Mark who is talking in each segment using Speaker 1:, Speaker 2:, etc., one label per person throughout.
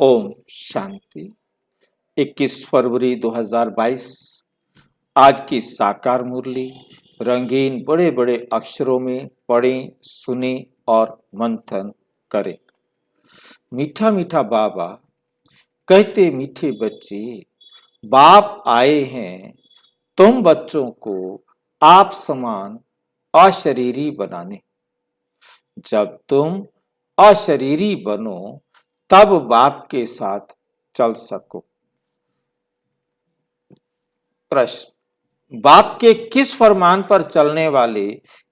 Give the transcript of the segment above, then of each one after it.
Speaker 1: ओम शांति। 21 फरवरी 2022 आज की साकार मुरली रंगीन बड़े बड़े अक्षरों में पढ़ें, सुने और मंथन करें। मीठा मीठा बाबा कहते, मीठे बच्चे, बाप आए हैं तुम बच्चों को आप समान अशरीरी बनाने। जब तुम अशरीरी बनो तब बाप के साथ चल सको। प्रश्न, बाप के किस फरमान पर चलने वाले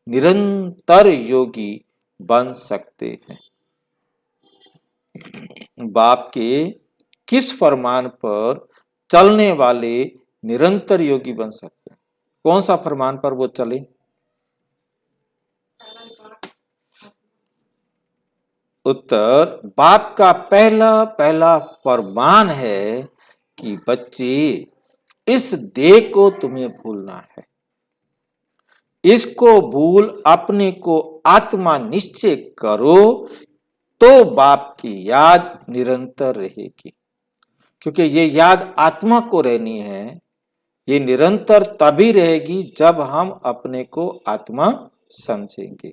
Speaker 1: निरंतर योगी बन सकते हैं? बाप के किस फरमान पर चलने वाले निरंतर योगी बन सकते हैं? कौन सा फरमान पर वो चले? उत्तर, बाप का पहला पहला फरमान है कि बच्चे, इस देह को तुम्हें भूलना है। इसको भूल अपने को आत्मा निश्चय करो तो बाप की याद निरंतर रहेगी। क्योंकि ये याद आत्मा को रहनी है। ये निरंतर तभी रहेगी जब हम अपने को आत्मा समझेंगे।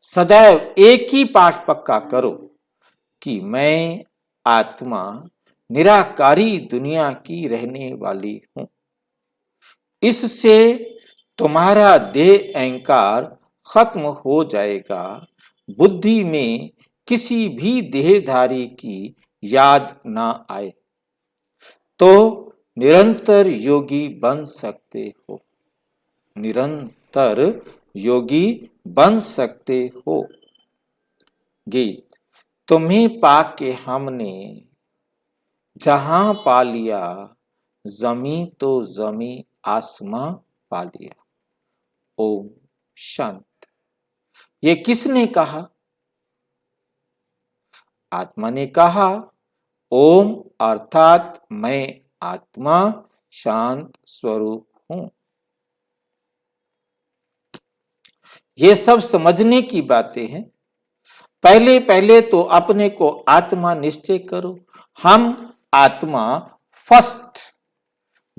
Speaker 1: सदैव एक ही पाठ पक्का करो कि मैं आत्मा निराकारी दुनिया की रहने वाली हूं। इससे तुम्हारा देह अहंकार खत्म हो जाएगा। बुद्धि में किसी भी देहधारी की याद ना आए तो निरंतर योगी बन सकते हो। निरंतर योगी बन सकते हो। गीत, तुम्हें पाके हमने जहां पा लिया, जमी तो जमी आसमां पा लिया। ओम शांति। ये किसने कहा? आत्मा ने कहा। ओम अर्थात मैं आत्मा शांत स्वरूप हूं। ये सब समझने की बातें हैं। पहले पहले तो अपने को आत्मा निश्चय करो। हम आत्मा फर्स्ट,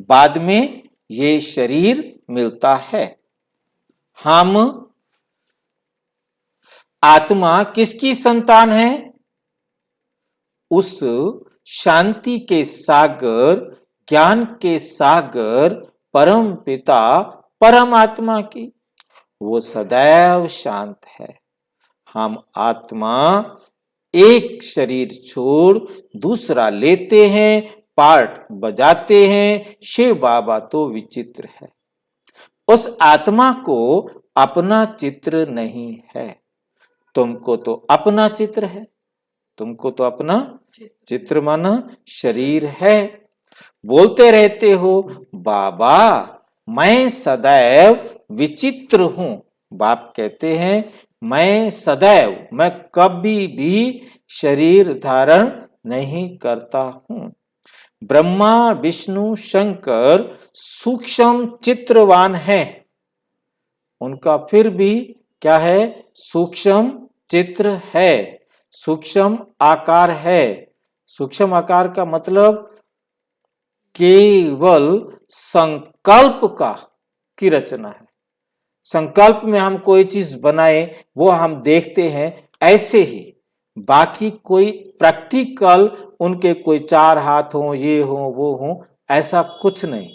Speaker 1: बाद में ये शरीर मिलता है। हम आत्मा किसकी संतान है? उस शांति के सागर, ज्ञान के सागर परम पिता परमात्मा की। वो सदैव शांत है। हम आत्मा एक शरीर छोड़ दूसरा लेते हैं, पार्ट बजाते हैं। शिव बाबा तो विचित्र है। उस आत्मा को अपना चित्र नहीं है। तुमको तो अपना चित्र है। तुमको तो अपना चित्र माना शरीर है। बोलते रहते हो, बाबा मैं सदैव विचित्र हूं। बाप कहते हैं, मैं सदैव, मैं कभी भी शरीर धारण नहीं करता हूं। ब्रह्मा विष्णु शंकर सूक्ष्म चित्रवान है। उनका फिर भी क्या है? सूक्ष्म चित्र है, सूक्ष्म आकार है। सूक्ष्म आकार का मतलब केवल संकल्प की रचना है। संकल्प में हम कोई चीज बनाए वो हम देखते हैं, ऐसे ही बाकी कोई प्रैक्टिकल उनके कोई चार हाथ हो, ये हो वो हो, ऐसा कुछ नहीं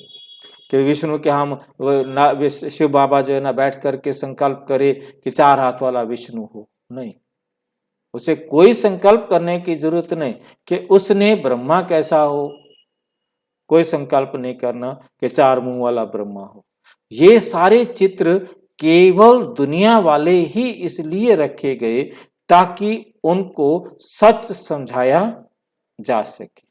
Speaker 1: कि विष्णु के हम शिव बाबा जो है ना बैठ करके संकल्प करे कि चार हाथ वाला विष्णु हो। नहीं, उसे कोई संकल्प करने की जरूरत नहीं कि उसने ब्रह्मा कैसा हो। कोई संकल्प नहीं करना कि चार मुंह वाला ब्रह्मा हो। ये सारे चित्र केवल दुनिया वाले ही इसलिए रखे गए ताकि उनको सच समझाया जा सके।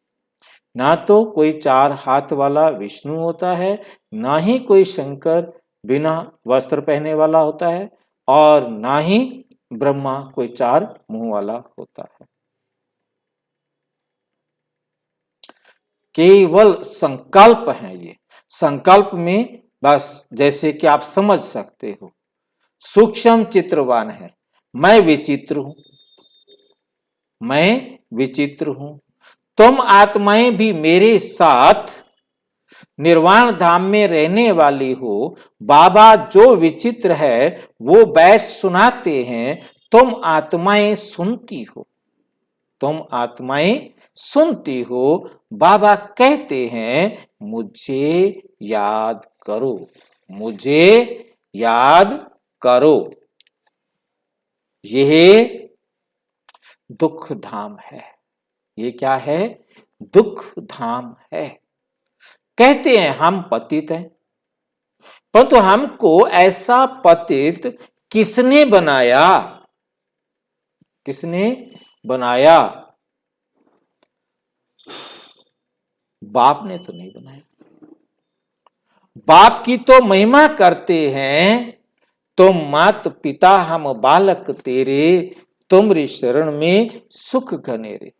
Speaker 1: ना तो कोई चार हाथ वाला विष्णु होता है, ना ही कोई शंकर बिना वस्त्र पहने वाला होता है, और ना ही ब्रह्मा कोई चार मुंह वाला होता है। केवल संकल्प है। ये संकल्प में बस जैसे कि आप समझ सकते हो, सूक्ष्म चित्रवान है। मैं विचित्र हूं, मैं विचित्र हूं। तुम आत्माएं भी मेरे साथ निर्वाण धाम में रहने वाली हो। बाबा जो विचित्र है वो बैठ सुनाते हैं, तुम आत्माएं सुनती हो। तुम आत्माएं सुनती हो। बाबा कहते हैं मुझे याद करो, मुझे याद करो। यह दुख धाम है। ये क्या है? दुख धाम है। कहते हैं हम पतित हैं, परंतु हमको ऐसा पतित किसने बनाया? किसने बनाया? बाप ने तो नहीं बनाया। बाप की तो महिमा करते हैं, तुम मात पिता हम बालक तेरे, तुमरी शरण में सुख घनेरे।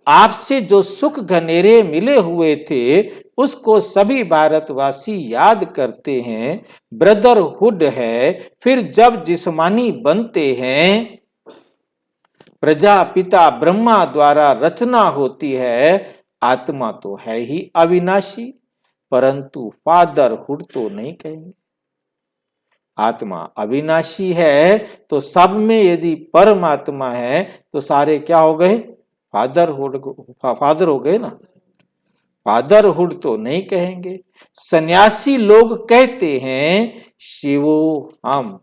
Speaker 1: आपसे जो सुख घनेरे मिले हुए थे उसको सभी भारतवासी याद करते हैं। ब्रदरहुड है। फिर जब जिस्मानी बनते हैं, प्रजापिता ब्रह्मा द्वारा रचना होती है। आत्मा तो है ही अविनाशी, परंतु फादरहुड तो नहीं कहेंगे। आत्मा अविनाशी है तो सब में यदि परमात्मा है तो सारे क्या हो गए? फादर हो गए ना। फादरहुड तो नहीं कहेंगे। सन्यासी लोग कहते हैं शिवो हम,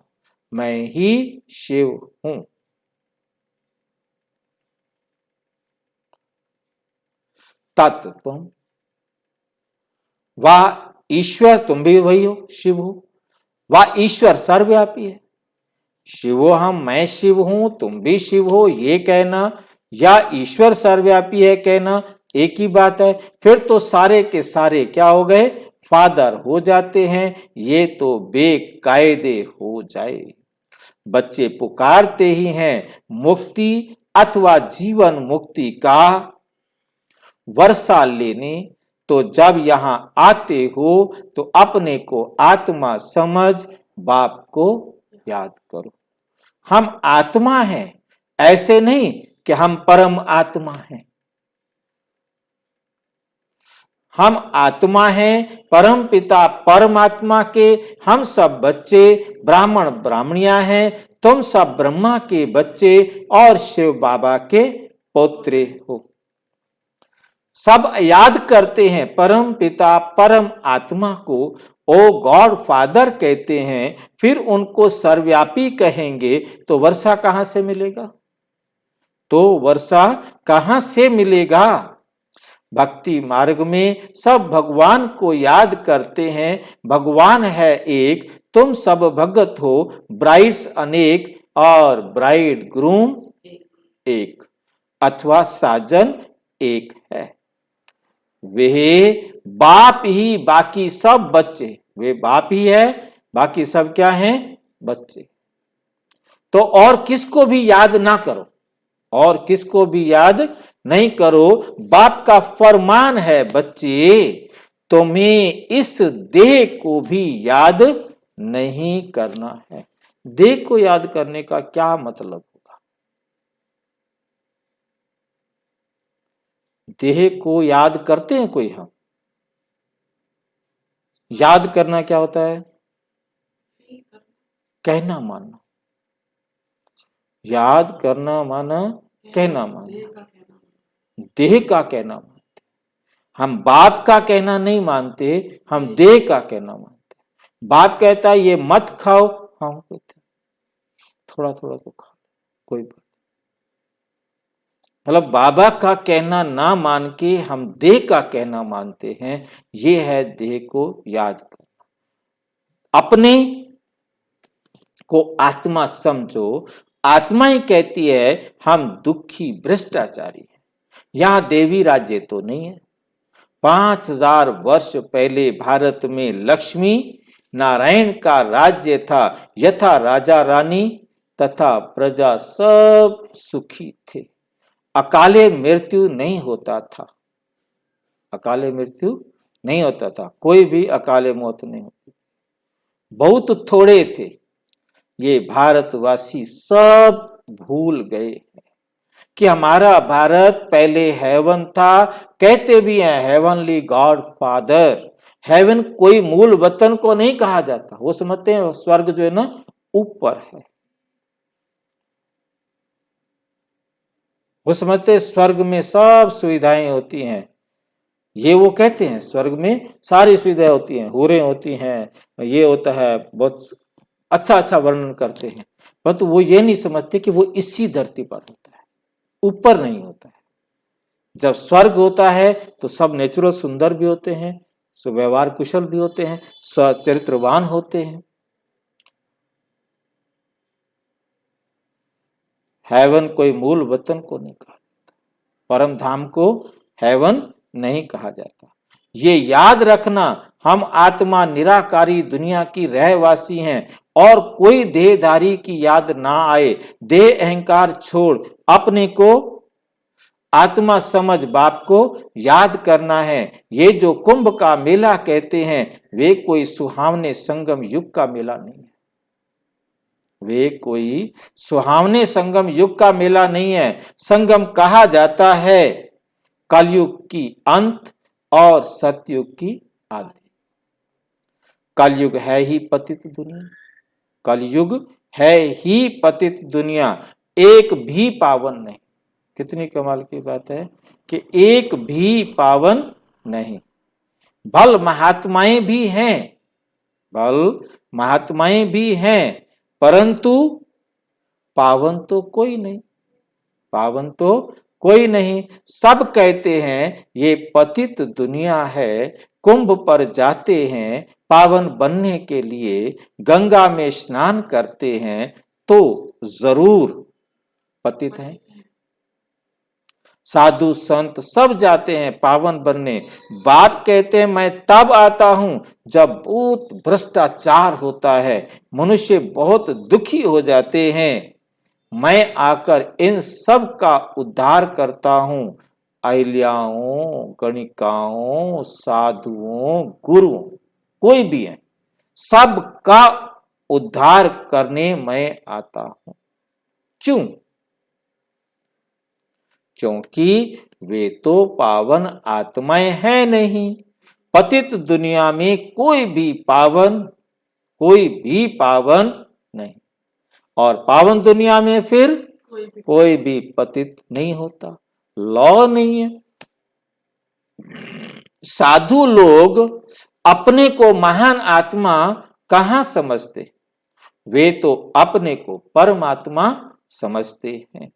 Speaker 1: मैं ही शिव हूं। तत् तुम, वाह ईश्वर तुम भी वही हो, शिव हो। वाह ईश्वर सर्वव्यापी है। शिवो हम, मैं शिव हूं, तुम भी शिव हो, ये कहना या ईश्वर सर्वव्यापी है कहना एक ही बात है। फिर तो सारे के सारे क्या हो गए? फादर हो जाते हैं। ये तो बेकायदे हो जाए। बच्चे पुकारते ही हैं मुक्ति अथवा जीवन मुक्ति का वर्षा लेने। तो जब यहां आते हो तो अपने को आत्मा समझ बाप को याद करो। हम आत्मा हैं, ऐसे नहीं कि हम परम आत्मा हैं। हम आत्मा हैं, परम पिता परमात्मा के हम सब बच्चे ब्राह्मण ब्राह्मणियां हैं। तुम सब ब्रह्मा के बच्चे और शिव बाबा के पौत्रे हो। सब याद करते हैं परम पिता परम आत्मा को, ओ गॉड फादर कहते हैं। फिर उनको सर्वव्यापी कहेंगे तो वर्षा कहां से मिलेगा? तो वर्षा कहां से मिलेगा? भक्ति मार्ग में सब भगवान को याद करते हैं। भगवान है एक, तुम सब भगत हो। ब्राइड्स अनेक और ब्राइड ग्रूम एक, अथवा साजन एक है। वे बाप ही, बाकी सब बच्चे। वे बाप ही है, बाकी सब क्या हैं? बच्चे। तो और किसको भी याद ना करो, और किसको भी याद नहीं करो। बाप का फरमान है बच्चे, तुम्हें इस देह को भी याद नहीं करना है। देह को याद करने का क्या मतलब होगा? देह को याद करते हैं कोई? हम याद करना क्या होता है? कहना मानना। याद करना माना कहना मानना, देह का कहना मानते। हम बाप का कहना नहीं मानते, हम देह का कहना मानते। बाप कहता है ये मत खाओ, हम कहते थोड़ा थोड़ा तो खा, कोई बात। मतलब बाबा का कहना ना मान के हम देह का कहना मानते हैं। ये है देह को याद करना। अपने को आत्मा समझो। आत्मा ही कहती है हम दुखी भ्रष्टाचारी हैं। यहां देवी राज्य तो नहीं है। 5000 वर्ष पहले भारत में लक्ष्मी नारायण का राज्य था। यथा राजा रानी तथा प्रजा सब सुखी थे। अकाले मृत्यु नहीं होता था। अकाले मृत्यु नहीं होता था, कोई भी अकाले मौत नहीं होती। बहुत थोड़े थे। ये भारतवासी सब भूल गए हैं। कि हमारा भारत पहले हेवन था, कहते भी हैं हेवनली गॉड फादर। हेवन कोई मूल वतन को नहीं कहा जाता, वो समझते हैं स्वर्ग जो है ना ऊपर है, वो समझते हैं स्वर्ग में सब सुविधाएं होती हैं। ये वो कहते हैं स्वर्ग में सारी सुविधाएं होती हैं, हूरें होती हैं, ये होता है, बहुत अच्छा अच्छा वर्णन करते हैं, परंतु वो ये नहीं समझते कि वो इसी धरती पर होता है, ऊपर नहीं होता है। जब स्वर्ग होता है तो सब नेचुरल सुंदर भी होते हैं, व्यवहार कुशल भी होते हैं, चरित्रवान होते हैं। हेवन कोई मूल वतन को नहीं कहा जाता, परम धाम को हेवन नहीं कहा जाता। ये याद रखना, हम आत्मा निराकारी दुनिया की रहवासी हैं और कोई देहधारी की याद ना आए। देह अहंकार छोड़ अपने को आत्मा समझ बाप को याद करना है। ये जो कुंभ का मेला कहते हैं वे कोई सुहावने संगम युग का मेला नहीं है, वे कोई सुहावने संगम युग का मेला नहीं है। संगम कहा जाता है कलयुग की अंत और सतयुग की आदि। कलयुग है ही पतित दुनिया, कलयुग है ही पतित दुनिया, एक भी पावन नहीं। कितनी कमाल की बात है कि एक भी पावन नहीं। भल महात्माएं भी हैं, भल महात्माएं भी हैं, परंतु पावन तो कोई नहीं, पावन तो कोई नहीं। सब कहते हैं ये पतित दुनिया है, कुंभ पर जाते हैं पावन बनने के लिए, गंगा में स्नान करते हैं तो जरूर पतित हैं। साधु संत सब जाते हैं पावन बनने, बाप कहते हैं मैं तब आता हूं जब बहुत भ्रष्टाचार होता है, मनुष्य बहुत दुखी हो जाते हैं, मैं आकर इन सब का उद्धार करता हूं। अहिल्याओं, गणिकाओं, साधुओं, गुरुओं, कोई भी है, सबका उद्धार करने मैं आता हूं। क्यों? क्योंकि वे तो पावन आत्माएं हैं नहीं। पतित दुनिया में कोई भी पावन नहीं, और पावन दुनिया में फिर कोई भी पतित नहीं होता, लॉ नहीं है। साधु लोग अपने को महान आत्मा कहां समझते, वे तो अपने को परमात्मा समझते हैं।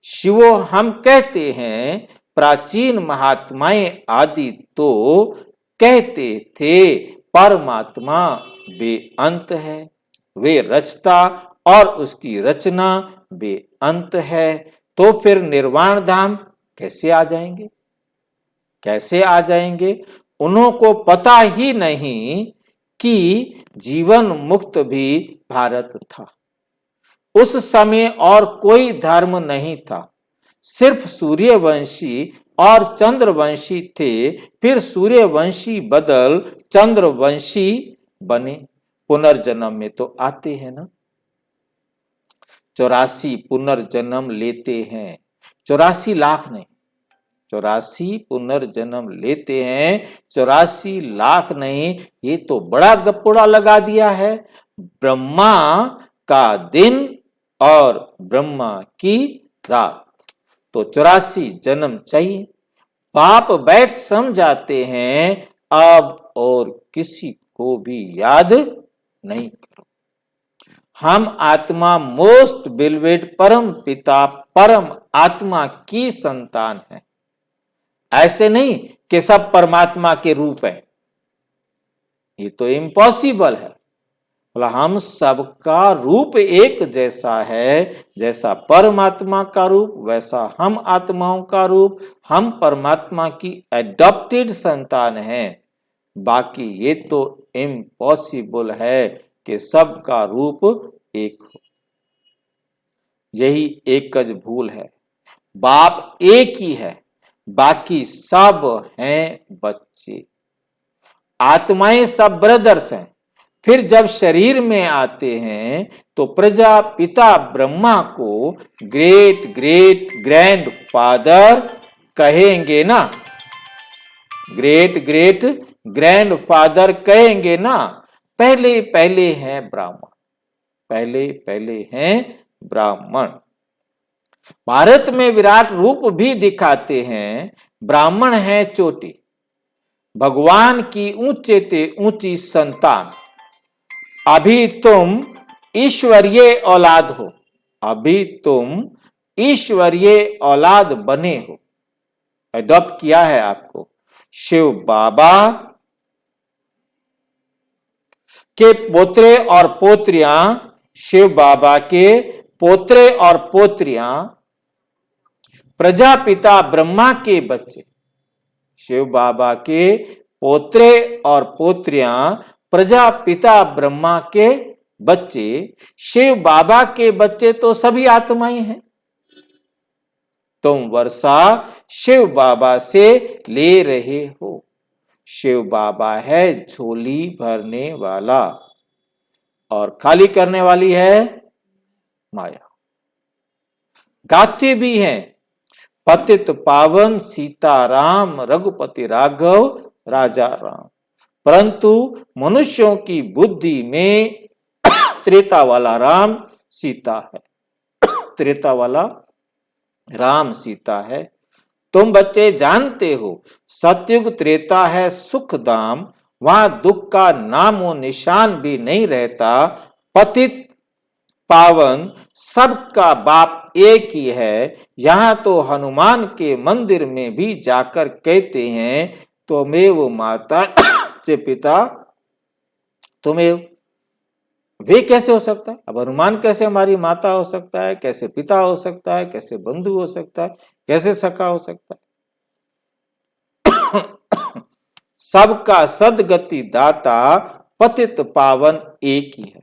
Speaker 1: शिवो हम कहते हैं, प्राचीन महात्माएं आदि तो कहते थे परमात्मा बेअंत है, वे रचता और उसकी रचना बेअंत है। तो फिर निर्वाण धाम कैसे आ जाएंगे, कैसे आ जाएंगे? उन्हों को पता ही नहीं कि जीवन मुक्त भी भारत था। उस समय और कोई धर्म नहीं था, सिर्फ सूर्यवंशी और चंद्रवंशी थे। फिर सूर्यवंशी बदल चंद्रवंशी बने। पुनर्जन्म में तो आते हैं ना, 84 पुनर्जन्म लेते हैं, 84 लाख नहीं, 84 पुनर्जन्म लेते हैं, 84 लाख नहीं। ये तो बड़ा गप्पोड़ा लगा दिया है। ब्रह्मा का दिन और ब्रह्मा की रात, तो 84 जन्म चाहिए। बाप बैठ समझाते हैं अब और किसी को भी याद नहीं करो। हम आत्मा मोस्ट बिलवेड परम पिता परम आत्मा की संतान है। ऐसे नहीं कि सब परमात्मा के रूप है, ये तो इम्पॉसिबल है। हम सबका रूप एक जैसा है, जैसा परमात्मा का रूप वैसा हम आत्माओं का रूप। हम परमात्मा की एडॉप्टेड संतान हैं, बाकी ये तो इम्पॉसिबल है कि सबका रूप एक हो। यही एकज भूल है। बाप एक ही है, बाकी सब हैं बच्चे। आत्माएं सब ब्रदर्स हैं, फिर जब शरीर में आते हैं तो प्रजापिता ब्रह्मा को ग्रेट ग्रेट ग्रैंड फादर कहेंगे ना, ग्रेट ग्रेट ग्रैंड फादर कहेंगे ना। पहले पहले हैं ब्राह्मण, पहले पहले हैं ब्राह्मण। भारत में विराट रूप भी दिखाते हैं, ब्राह्मण है चोटी, भगवान की ऊंचे ते ऊंची संतान। अभी तुम ईश्वरीय औलाद हो, अभी तुम ईश्वरीय औलाद बने हो, अडॉप्ट किया है आपको। शिव बाबा के पोत्रे और पोत्रियां, शिव बाबा के पोत्रे और पोत्रियां प्रजापिता ब्रह्मा के बच्चे, शिव बाबा के पोत्रे और पोत्रियां प्रजापिता ब्रह्मा के बच्चे। शिव बाबा के बच्चे तो सभी आत्माएं हैं। तुम वर्षा शिव बाबा से ले रहे हो। शिव बाबा है झोली भरने वाला और खाली करने वाली है माया। गाते भी हैं, पतित पावन सीताराम रघुपति राघव राजा राम। परंतु मनुष्यों की बुद्धि में त्रेता वाला राम सीता है, त्रेता वाला राम सीता है। तुम बच्चे जानते हो सतयुग त्रेता है सुख धाम, वहां दुख का नामो निशान भी नहीं रहता। पतित पावन सबका बाप एक ही है। यहां तो हनुमान के मंदिर में भी जाकर कहते हैं त्वमेव माता च पिता त्वमेव। वे कैसे हो सकता है? अब हनुमान कैसे हमारी माता हो सकता है, कैसे पिता हो सकता है, कैसे बंधु हो सकता है, कैसे सखा हो सकता है? सबका सदगति दाता पतित पावन एक ही है,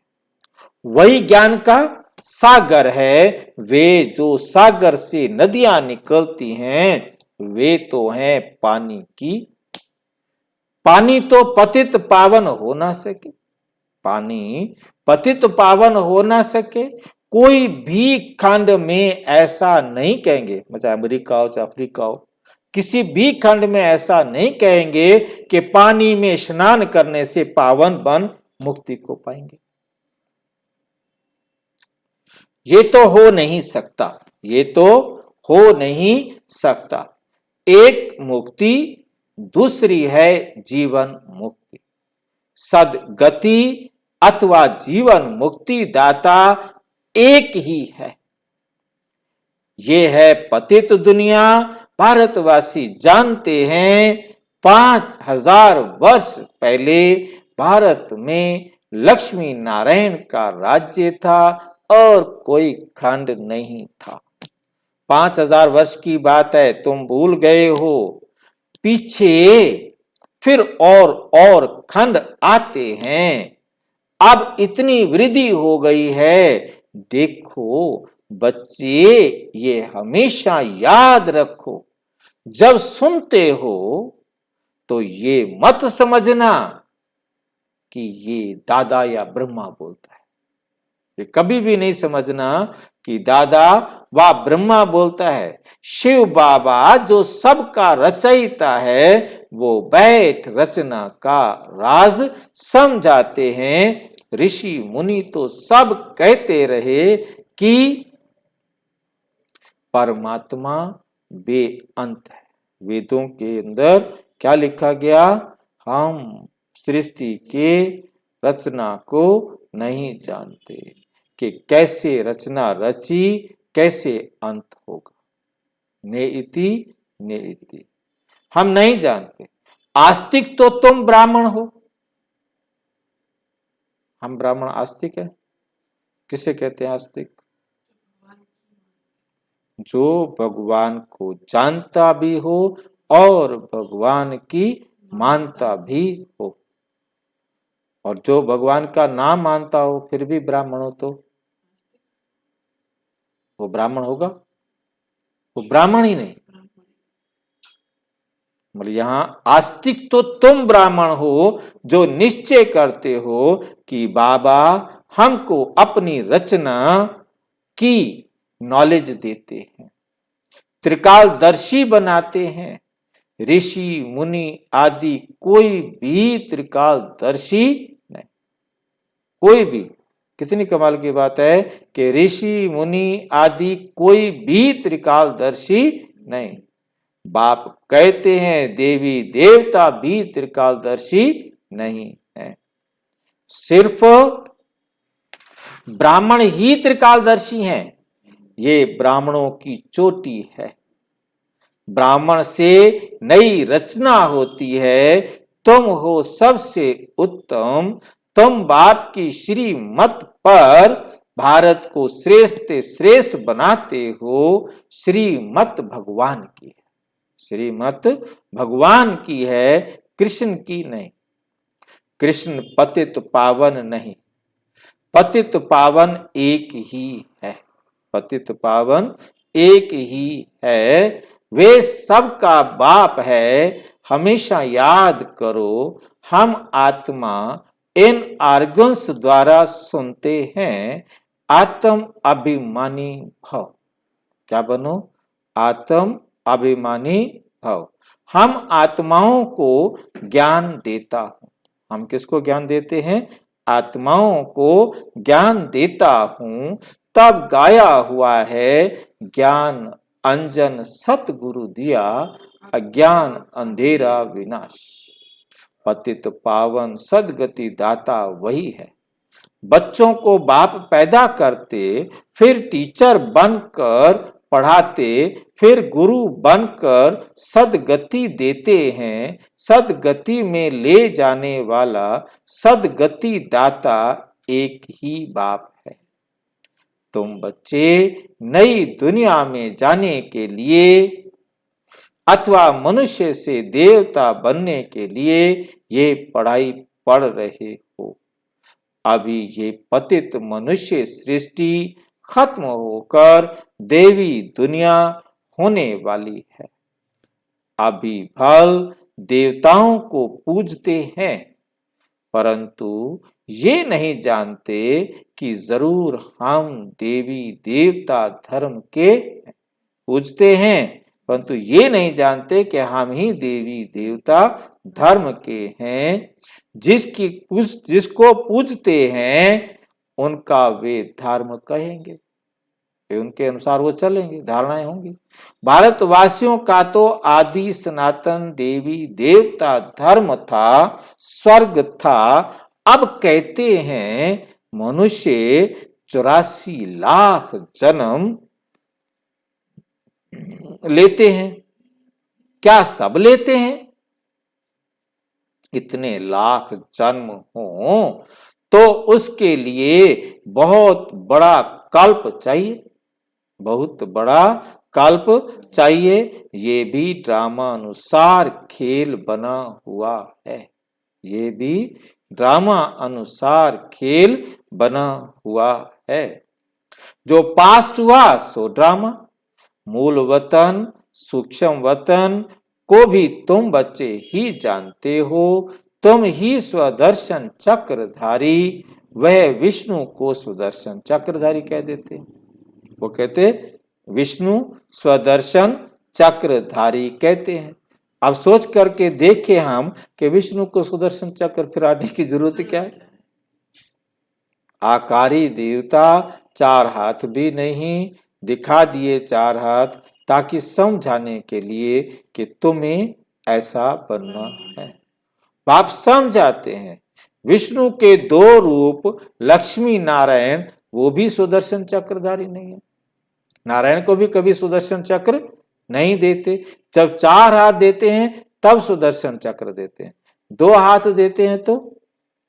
Speaker 1: वही ज्ञान का सागर है। वे जो सागर से नदियां निकलती हैं वे तो हैं पानी की। पानी तो पतित पावन हो ना सके, पानी पतित पावन हो ना सके। कोई भी खंड में ऐसा नहीं कहेंगे, चाहे अमेरिका हो चाहे अफ्रीका हो, किसी भी खंड में ऐसा नहीं कहेंगे कि पानी में स्नान करने से पावन बन मुक्ति को पाएंगे। ये तो हो नहीं सकता, ये तो हो नहीं सकता। एक मुक्ति, दूसरी है जीवन मुक्ति। सदगति अथवा जीवन मुक्ति दाता एक ही है। ये है पतित दुनिया। भारतवासी जानते हैं 5000 वर्ष पहले भारत में लक्ष्मी नारायण का राज्य था और कोई खंड नहीं था। 5000 वर्ष की बात है, तुम भूल गए हो। पीछे फिर और खंड आते हैं। अब इतनी वृद्धि हो गई है। देखो बच्चे, ये हमेशा याद रखो, जब सुनते हो तो ये मत समझना कि ये दादा या ब्रह्मा बोलता है। ये कभी भी नहीं समझना कि दादा व ब्रह्मा बोलता है। शिव बाबा जो सबका रचयिता है वो बैठ रचना का राज समझाते हैं। ऋषि मुनि तो सब कहते रहे कि परमात्मा बेअंत है। वेदों के अंदर क्या लिखा गया? हम सृष्टि के रचना को नहीं जानते कि कैसे रचना रची, कैसे अंत होगा। नेइति नेइति, हम नहीं जानते। आस्तिक तो तुम ब्राह्मण हो, हम ब्राह्मण आस्तिक है। किसे कहते हैं आस्तिक? जो भगवान को जानता भी हो और भगवान की मानता भी हो, और जो भगवान का नाम मानता हो फिर भी ब्राह्मण हो तो वो ब्राह्मण होगा? वो ब्राह्मण ही नहीं। मतलब यहाँ आस्तिक तो तुम ब्राह्मण हो जो निश्चय करते हो कि बाबा हमको अपनी रचना की नॉलेज देते हैं, त्रिकालदर्शी बनाते हैं। ऋषि मुनि आदि कोई भी त्रिकालदर्शी नहीं, कोई भी। कितनी कमाल की बात है कि ऋषि मुनि आदि कोई भी त्रिकालदर्शी नहीं। बाप कहते हैं देवी देवता भी त्रिकालदर्शी नहीं है, सिर्फ ब्राह्मण ही त्रिकालदर्शी हैं। ये ब्राह्मणों की चोटी है। ब्राह्मण से नई रचना होती है। तुम हो सबसे उत्तम। तुम बाप की श्रीमत पर भारत को श्रेष्ठ श्रेष्ठ बनाते हो। श्रीमत भगवान की है, श्रीमत भगवान की है, कृष्ण की नहीं। कृष्ण पतित पावन नहीं, पतित पावन एक ही है, पतित पावन एक ही है। वे सबका बाप है, हमेशा याद करो। हम आत्मा इन आर्गन्स द्वारा सुनते हैं। आत्म अभिमानी भव। क्या बनो? आत्म अभिमानी भव। हम आत्माओं को ज्ञान देता हूं। हम किसको ज्ञान देते हैं? आत्माओं को ज्ञान देता हूं। तब गाया हुआ है ज्ञान अंजन सतगुरु दिया, अज्ञान अंधेरा विनाश। पतित पावन सदगति दाता वही है। बच्चों को बाप पैदा करते, फिर टीचर बनकर पढ़ाते, फिर गुरु बनकर सदगति देते हैं। सदगति में ले जाने वाला सदगति दाता एक ही बाप है। तुम बच्चे नई दुनिया में जाने के लिए अथवा मनुष्य से देवता बनने के लिए ये पढ़ाई पढ़ रहे हो। अभी ये पतित मनुष्य सृष्टि खत्म होकर देवी दुनिया होने वाली है। अभी भल देवताओं को पूजते हैं, परंतु ये नहीं जानते कि जरूर हम देवी देवता धर्म के पूजते हैं, परंतु ये नहीं जानते कि हम ही देवी देवता धर्म के हैं। जिसको पूजते हैं उनका वे धर्म कहेंगे, उनके अनुसार वो चलेंगे, धारणाएं होंगी। भारतवासियों का तो आदि सनातन देवी देवता धर्म था, स्वर्ग था। अब कहते हैं मनुष्य 84 लाख जन्म लेते हैं। क्या सब लेते हैं? इतने लाख जन्म हो तो उसके लिए बहुत बड़ा कल्प चाहिए, बहुत बड़ा कल्प चाहिए। ये भी ड्रामा अनुसार खेल बना हुआ है, ये भी ड्रामा अनुसार खेल बना हुआ है। जो पास्ट हुआ सो ड्रामा। मूल वतन सूक्ष्म वतन को भी तुम बच्चे ही जानते हो। तुम ही स्वदर्शन चक्रधारी, वह विष्णु को सुदर्शन चक्रधारी कह देते। वो कहते विष्णु स्वदर्शन चक्रधारी कहते हैं। अब सोच करके देखे हम कि विष्णु को सुदर्शन चक्र फिराने की जरूरत क्या है? आकारी देवता 4 हाथ भी नहीं, दिखा दिए 4 हाथ ताकि समझाने के लिए कि तुम्हें ऐसा बनना है। बाप समझाते हैं विष्णु के 2 रूप लक्ष्मी नारायण, वो भी सुदर्शन चक्रधारी नहीं है। नारायण को भी कभी सुदर्शन चक्र नहीं देते। जब 4 हाथ देते हैं तब सुदर्शन चक्र देते हैं, 2 हाथ देते हैं तो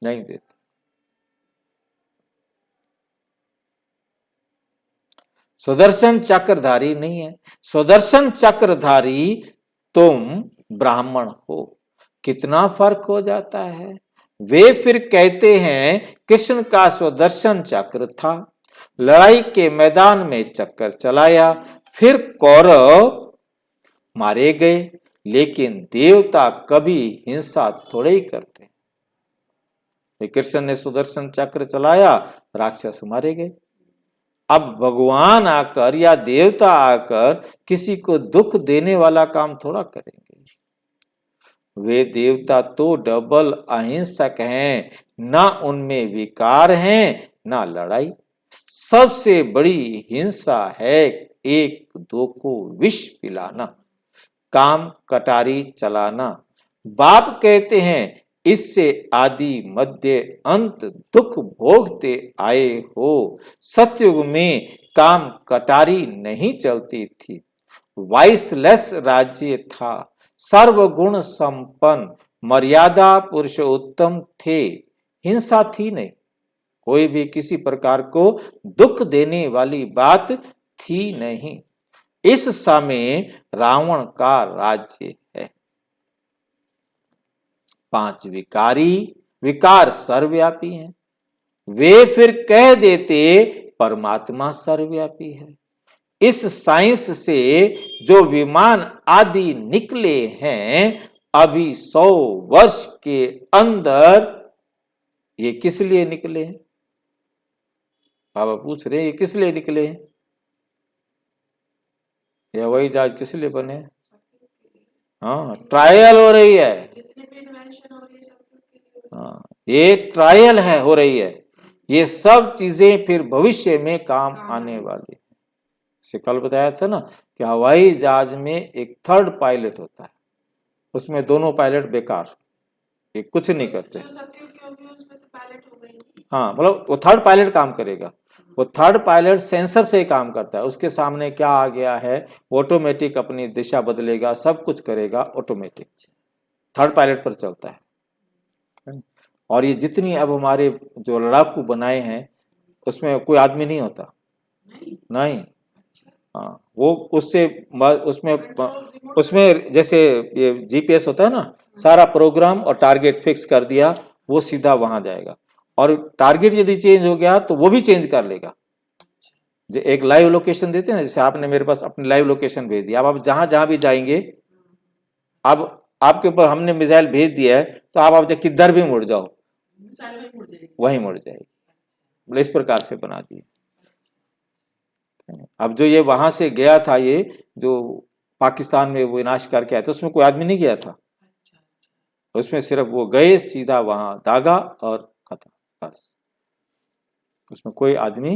Speaker 1: नहीं देते। सुदर्शन चक्रधारी नहीं है। सुदर्शन चक्रधारी तुम ब्राह्मण हो। कितना फर्क हो जाता है। वे फिर कहते हैं कृष्ण का सुदर्शन चक्र था, लड़ाई के मैदान में चक्कर चलाया, फिर कौरव मारे गए, लेकिन देवता कभी हिंसा थोड़े ही करते। कृष्ण ने सुदर्शन चक्र चलाया, राक्षस मारे गए। अब भगवान आकर या देवता आकर किसी को दुख देने वाला काम थोड़ा करेंगे। वे देवता तो डबल अहिंसक हैं, ना उनमें विकार हैं ना लड़ाई। सबसे बड़ी हिंसा है एक दो को विष पिलाना, काम कटारी चलाना। बाप कहते हैं इससे आदि मध्य अंत दुख भोगते आए हो। सतयुग में काम कटारी नहीं चलती थी, वाइसलेस राज्य था, सर्वगुण संपन्न, मर्यादा पुरुषोत्तम थे, हिंसा थी नहीं, कोई भी किसी प्रकार को दुख देने वाली बात थी नहीं। इस समय रावण का राज्य है। 5 विकार सर्वव्यापी हैं। वे फिर कह देते परमात्मा सर्वव्यापी है। इस साइंस से जो विमान आदि निकले हैं, अभी 100 वर्ष के अंदर ये किस लिए निकले हैं? बाबा पूछ रहे हैं ये किस लिए निकले हैं? या वही जहाज किस लिए बने? हाँ, ट्रायल हो रही है। हाँ, ये ट्रायल है, हो रही है। ये सब चीजें फिर भविष्य में काम आने वाली। से कल बताया था ना कि हवाई जहाज में एक थर्ड पायलट होता है, उसमें दोनों पायलट बेकार, ये कुछ नहीं करते। हाँ, मतलब वो थर्ड पायलट काम करेगा। वो थर्ड पायलट सेंसर से काम करता है, उसके सामने क्या आ गया है ऑटोमेटिक अपनी दिशा बदलेगा, सब कुछ करेगा ऑटोमेटिक, थर्ड पायलट पर चलता है। और ये जितनी अब हमारे जो लड़ाकू बनाए हैं उसमें कोई आदमी नहीं होता, नहीं। हाँ, वो उसमें जैसे ये जीपीएस होता है ना, सारा प्रोग्राम और टारगेट फिक्स कर दिया, वो सीधा वहां जाएगा। और टारगेट यदि चेंज हो गया तो वो भी चेंज कर लेगा। जो एक लाइव लोकेशन देते हैं ना, जैसे आपने मेरे पास अपनी लाइव लोकेशन भेज दिया, अब आप जहां जहां भी जाएंगे, अब आपके ऊपर हमने मिसाइल भेज दिया है तो आप जब किधर भी मुड़ जाओ वहीं मुड़ जाएगी। इस प्रकार से बना दिए। अब जो ये वहां से गया था, ये जो पाकिस्तान में वो विनाश करके आया था, उसमें कोई आदमी नहीं गया था, उसमें सिर्फ वो गए सीधा वहां दागा और खत्म, बस। उसमें कोई आदमी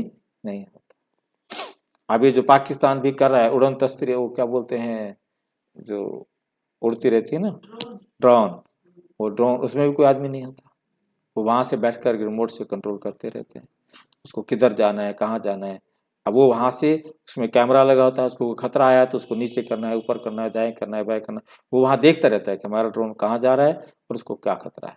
Speaker 1: नहीं होता। अब ये जो पाकिस्तान भी कर रहा है उड़न तस्वीरें, वो क्या बोलते हैं जो उड़ती रहती है ना, ड्रोन, वो ड्रोन, उसमें भी कोई आदमी नहीं होता। वो वहां से बैठकर रिमोट से कंट्रोल करते रहते हैं, उसको किधर जाना है, कहाँ जाना है। अब वो वहां से, उसमें कैमरा लगा होता है, उसको खतरा आया तो उसको नीचे करना है, ऊपर करना है, दाएं करना है, बाएं करना है। वो वहां देखता रहता है कि हमारा ड्रोन कहाँ जा रहा है और उसको क्या खतरा है,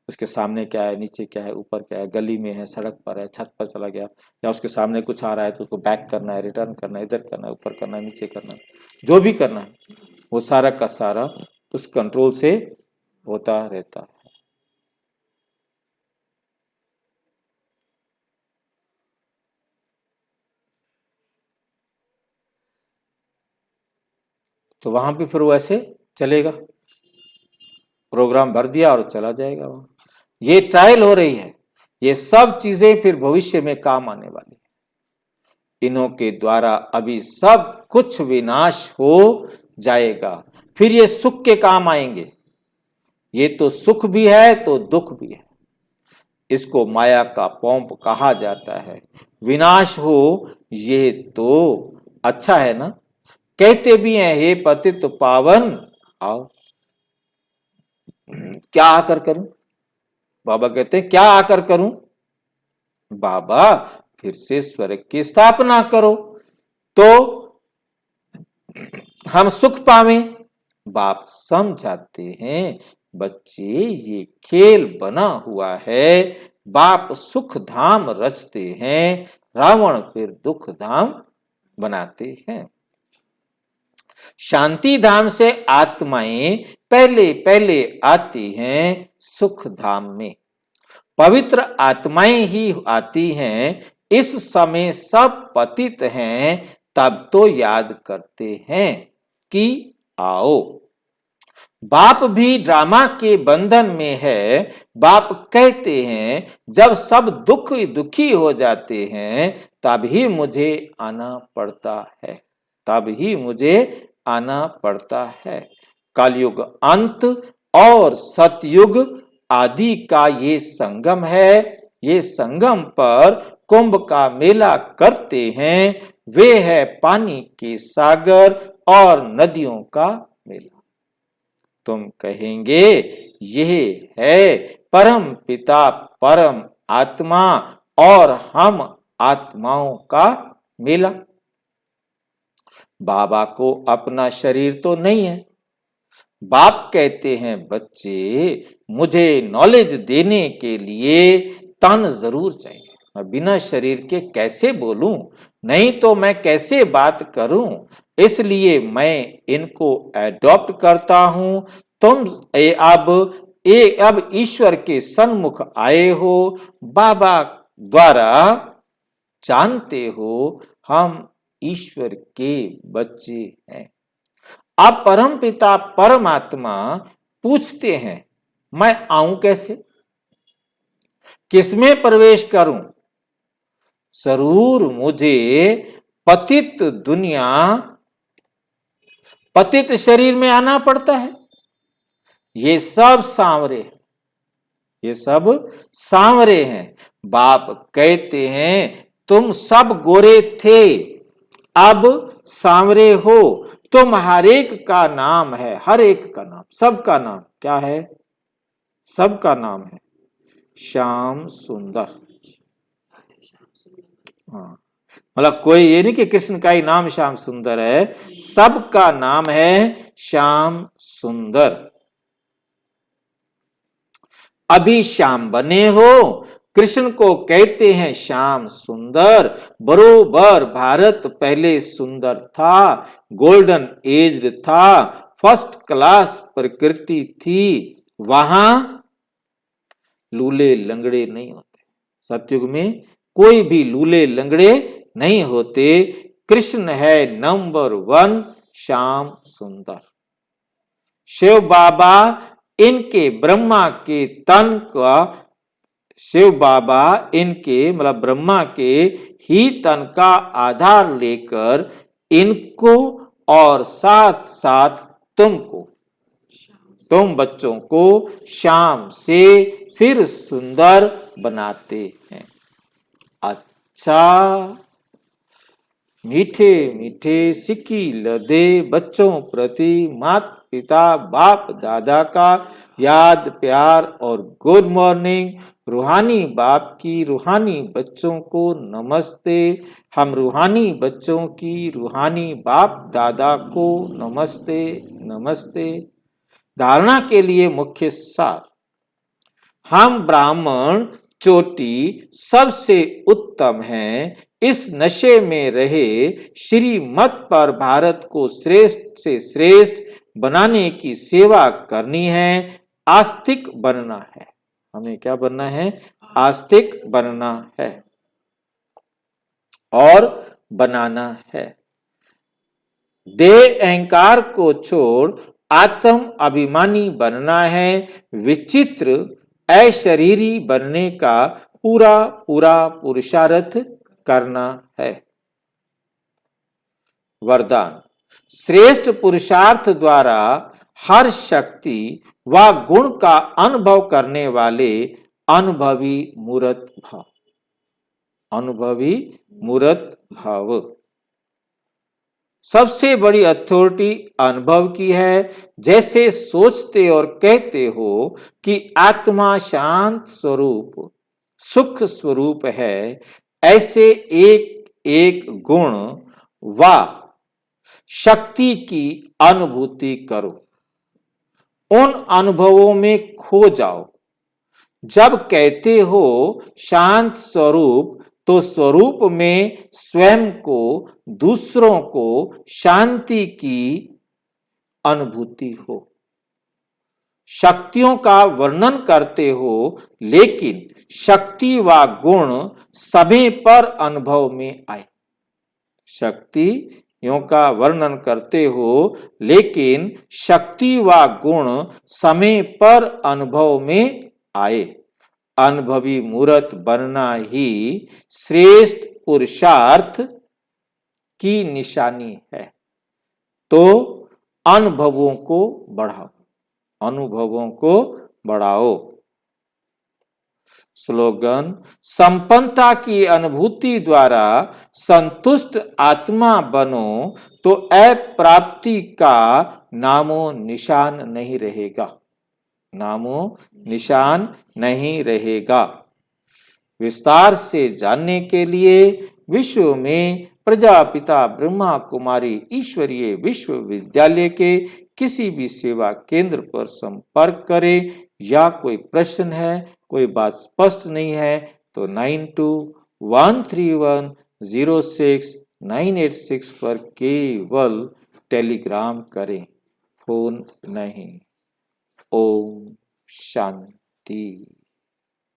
Speaker 1: उसके सामने क्या है, नीचे क्या है, ऊपर क्या है, गली में है, सड़क पर है, छत पर चला गया, या उसके सामने कुछ आ रहा है तो उसको बैक करना है, रिटर्न करना है, इधर करना है, ऊपर करना है, नीचे करना है, जो भी करना है वो सारा का सारा उस कंट्रोल से होता रहता है। तो वहां भी फिर वो ऐसे चलेगा, प्रोग्राम भर दिया और चला जाएगा वहां। ये ट्रायल हो रही है, ये सब चीजें फिर भविष्य में काम आने वाली है। इन्हों के द्वारा अभी सब कुछ विनाश हो जाएगा, फिर ये सुख के काम आएंगे। ये तो सुख भी है तो दुख भी है, इसको माया का पोंप कहा जाता है। विनाश हो ये तो अच्छा है ना, कहते भी हैं हे पतित पावन आओ। क्या आकर करूं? बाबा कहते हैं क्या आकर करूं? बाबा फिर से स्वर्ग की स्थापना करो तो हम सुख पावें। बाप समझाते हैं बच्चे ये खेल बना हुआ है, बाप सुख धाम रचते हैं, रावण फिर दुख धाम बनाते हैं। शांति धाम से आत्माएं पहले पहले आती हैं सुख धाम में, पवित्र आत्माएं ही आती हैं। इस समय सब पतित हैं, तब तो याद करते हैं कि आओ। बाप भी ड्रामा के बंधन में है। बाप कहते हैं जब सब दुखी हो जाते हैं तभी मुझे आना पड़ता है, तभी मुझे आना पड़ता है। कलयुग अंत और सतयुग आदि का ये संगम है। ये संगम पर कुंभ का मेला करते हैं। वे है पानी के सागर और नदियों का मेला। तुम कहेंगे यह है परम पिता परम आत्मा और हम आत्माओं का मेला। बाबा को अपना शरीर तो नहीं है। बाप कहते हैं बच्चे मुझे नॉलेज देने के लिए तन जरूर चाहिए। मैं बिना शरीर के कैसे बोलूं, नहीं तो मैं कैसे बात करूं, इसलिए मैं इनको एडॉप्ट करता हूं। तुम अब ईश्वर के सन्मुख आए हो, बाबा द्वारा जानते हो हम ईश्वर के बच्चे हैं। अब परम पिता परमात्मा पूछते हैं मैं आऊं कैसे, किसमें प्रवेश करूं? जरूर मुझे पतित दुनिया, पतित शरीर में आना पड़ता है। ये सब सांवरे, ये सब सांवरे हैं। बाप कहते हैं तुम सब गोरे थे, अब सांवरे हो। तुम हर एक का नाम है, हर एक का नाम, सबका नाम क्या है? सबका नाम है श्याम सुंदर। हाँ, मतलब कोई ये नहीं कि कृष्ण का ही नाम श्याम सुंदर है, सबका नाम है श्याम सुंदर। अभी श्याम बने हो, कृष्ण को कहते हैं श्याम सुंदर। बरोबर भारत पहले सुंदर था, गोल्डन एज्ड था, फर्स्ट क्लास प्रकृति थी, वहां लूले लंगड़े नहीं होते। सतयुग में कोई भी लूले लंगड़े नहीं होते। कृष्ण है नंबर 1 श्याम सुंदर। शिव बाबा इनके ब्रह्मा के तन का, शिव बाबा इनके मतलब ब्रह्मा के ही तन का आधार लेकर इनको और साथ साथ तुमको, तुम बच्चों को शाम से फिर सुंदर बनाते हैं। अच्छा, मीठे मीठे सिक्की लदे बच्चों प्रति माता पिता बाप दादा का याद प्यार और गुड मॉर्निंग। रूहानी बाप की रूहानी बच्चों को नमस्ते। हम रूहानी बच्चों की रूहानी बाप दादा को नमस्ते नमस्ते। धारणा के लिए मुख्य सार, हम ब्राह्मण चोटी सबसे उत्तम हैं। इस नशे में रहे श्रीमत पर भारत को श्रेष्ठ से श्रेष्ठ बनाने की सेवा करनी है। आस्तिक बनना है। हमें क्या बनना है? आस्तिक बनना है और बनाना है। देह अहंकार को छोड़ आत्म अभिमानी बनना है। विचित्र अशरीरी बनने का पूरा पूरा पुरुषार्थ करना है। वरदान, श्रेष्ठ पुरुषार्थ द्वारा हर शक्ति व गुण का अनुभव करने वाले अनुभवी मूर्त भाव, अनुभवी मूर्त भाव। सबसे बड़ी अथॉरिटी अनुभव की है। जैसे सोचते और कहते हो कि आत्मा शांत स्वरूप सुख स्वरूप है, ऐसे एक एक गुण व शक्ति की अनुभूति करो। उन अनुभवों में खो जाओ। जब कहते हो शांत स्वरूप, तो स्वरूप में स्वयं को, दूसरों को शांति की अनुभूति हो। शक्तियों का वर्णन करते हो, लेकिन शक्ति व गुण सभी पर अनुभव में आए। शक्ति शक्तियों का वर्णन करते हो, लेकिन शक्ति व गुण समय पर अनुभव में आए। अनुभवी मूर्त बनना ही श्रेष्ठ पुरुषार्थ की निशानी है। तो अनुभवों को बढ़ाओ, अनुभवों को बढ़ाओ। स्लोगन: संपन्नता की अनुभूति द्वारा संतुष्ट आत्मा बनो तो अप्राप्ति का नामो निशान नहीं रहेगा, नामो निशान नहीं रहेगा। विस्तार से जानने के लिए विश्व में प्रजापिता ब्रह्मा कुमारी ईश्वरीय विश्वविद्यालय के किसी भी सेवा केंद्र पर संपर्क करें, या कोई प्रश्न है, कोई बात स्पष्ट नहीं है तो 9213106986 पर केवल टेलीग्राम करें, फोन नहीं। ओम शांति।